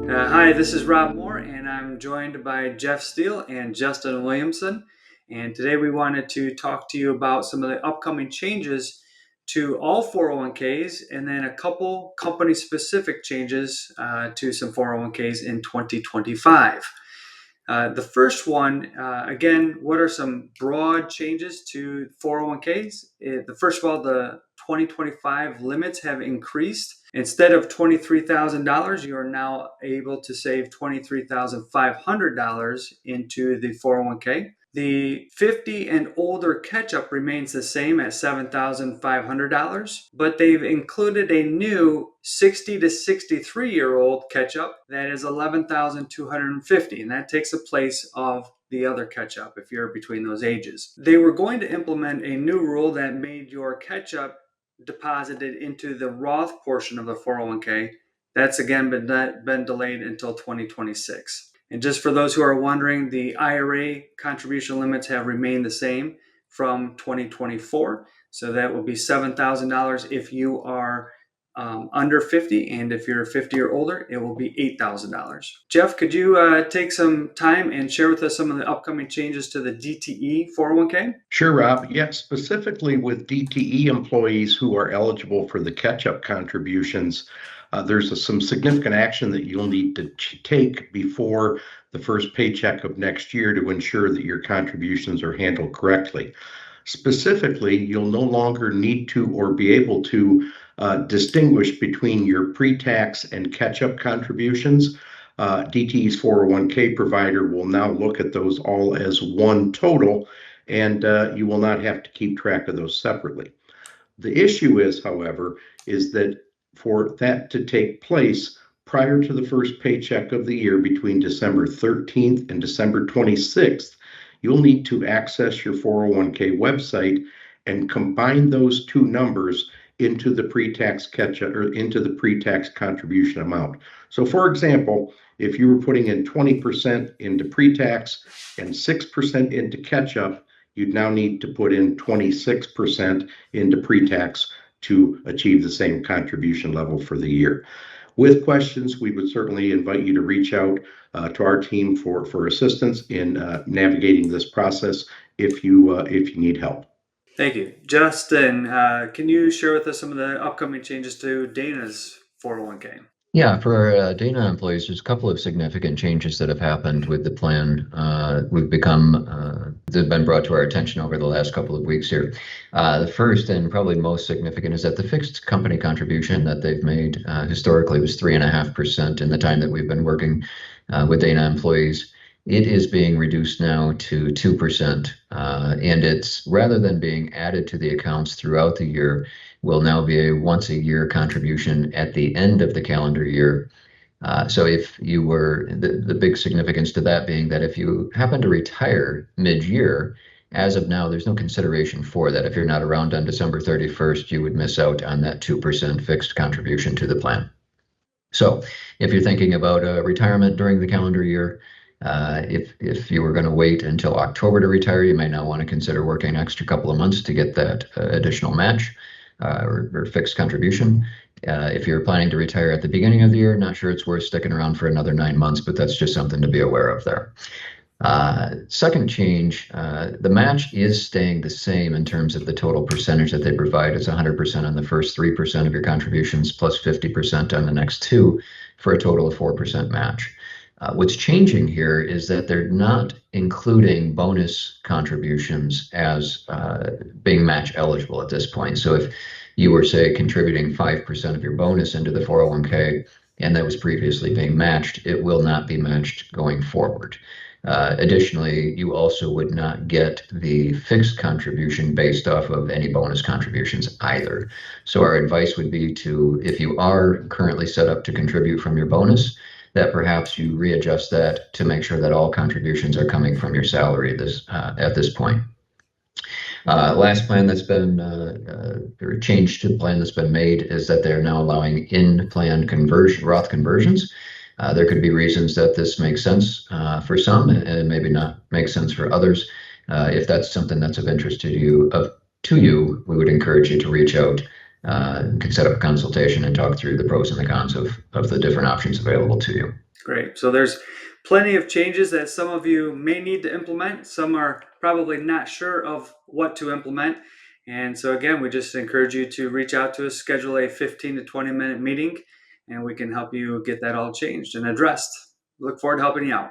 Hi, this is Rob Moore, and I'm joined by Jeff Steele and Justin Williamson. And today we wanted to talk to you about some of the upcoming changes to all 401ks and then a couple company specific changes to some 401ks in 2025. The first one, again, what are some broad changes to 401ks? First of all, the 2025 limits have increased. Instead of $23,000, you are now able to save $23,500 into the 401k. The 50 and older catch-up remains the same at $7,500, but they've included a new 60 to 63-year-old catch-up that is $11,250, and that takes the place of the other catch-up if you're between those ages. They were going to implement a new rule that made your catch-up deposited into the Roth portion of the 401k. That's again been delayed until 2026. And just for those who are wondering, the IRA contribution limits have remained the same from 2024. So that will be $7,000 if you are under 50, and if you're 50 or older, it will be $8,000. Jeff, could you take some time and share with us some of the upcoming changes to the DTE 401k? Sure, Rob. Yeah, specifically with DTE employees who are eligible for the catch-up contributions, there's some significant action that you'll need to take before the first paycheck of next year to ensure that your contributions are handled correctly. Specifically, you'll no longer need to or be able to distinguish between your pre-tax and catch-up contributions. DTE's 401k provider will now look at those all as one total, and you will not have to keep track of those separately. The issue is, however, is that for that to take place prior to the first paycheck of the year between December 13th and December 26th, you'll need to access your 401k website and combine those two numbers into the pre-tax catch-up or into the pre-tax contribution amount. So for example, if you were putting in 20% into pre-tax and 6% into catch-up, you'd now need to put in 26% into pre-tax to achieve the same contribution level for the year. With questions, we would certainly invite you to reach out to our team for assistance in navigating this process if you need help. Thank you. Justin, can you share with us some of the upcoming changes to Dana's 401k? Yeah, for Dana employees, there's a couple of significant changes that have happened with the plan. They've been brought to our attention over the last couple of weeks here. The first and probably most significant is that the fixed company contribution that they've made historically was 3.5% in the time that we've been working with Dana employees. It is being reduced now to 2%, and it's rather than being added to the accounts throughout the year, will now be a once a year contribution at the end of the calendar year. So if you were, the big significance to that being that if you happen to retire mid-year, as of now, there's no consideration for that. If you're not around on December 31st, you would miss out on that 2% fixed contribution to the plan. So if you're thinking about a retirement during the calendar year, if you were going to wait until October to retire, you may now want to consider working an extra couple of months to get that additional match or fixed contribution. If you're planning to retire at the beginning of the year, not sure it's worth sticking around for another 9 months, but that's just something to be aware of there. Second change, the match is staying the same in terms of the total percentage that they provide. It's 100% on the first 3% of your contributions plus 50% on the next two for a total of 4% match. What's changing here is that they're not including bonus contributions as being match eligible at this point. So if you were, say, contributing 5% of your bonus into the 401k and that was previously being matched, it will not be matched going forward. Additionally, you also would not get the fixed contribution based off of any bonus contributions either. So our advice would be to, if you are currently set up to contribute from your bonus, that perhaps you readjust that to make sure that all contributions are coming from your salary at this point. Last plan that's been or change to the plan that's been made is that they're now allowing in-plan Roth conversions. There could be reasons that this makes sense for some and maybe not make sense for others. If that's something that's of interest to you, we would encourage you to reach out can set up a consultation and talk through the pros and the cons of the different options available to you. Great. So there's plenty of changes that some of you may need to implement. Some are probably not sure of what to implement. And so again, we just encourage you to reach out to us, schedule a 15 to 20 minute meeting, and we can help you get that all changed and addressed. Look forward to helping you out.